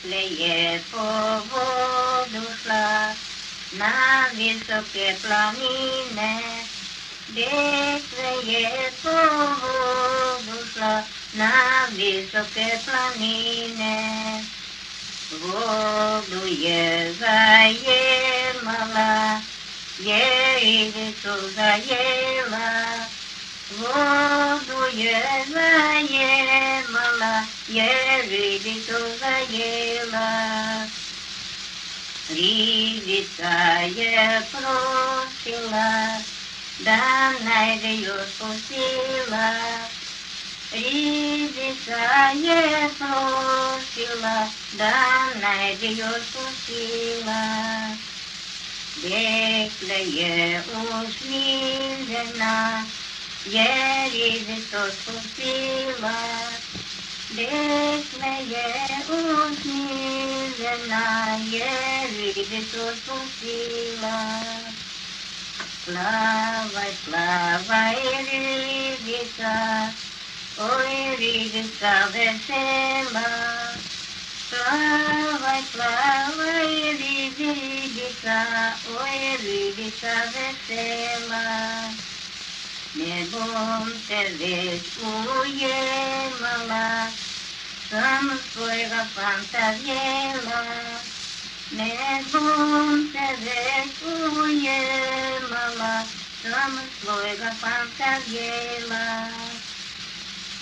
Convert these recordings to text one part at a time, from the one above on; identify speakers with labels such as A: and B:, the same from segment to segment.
A: Плеє по воду шла на високе пламінне, де плеє по воду шла на високе пламінне. Воду є заємала, є річку заєла, воду є заємала, є річку заєла. Річка є просила, да найде й спустила. Річка є просила, да найде й спустила. Де є усміхнена, є річка спустила. Де є усміхнена, є річка спустила. Плавай, плавай, річка, ой, річка весела. Плавай, плавай, річка, ой, річка весела. Небом тебе уємала, сам свого фантазіла. Небом тебе уємала, сам свого фантазіла.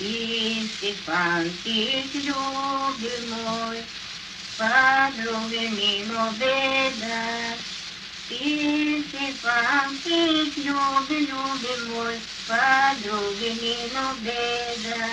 A: И Степанчик, любимый мой, подруги мимо беда. И Степанчик, любимый мой, подруги мимо беда.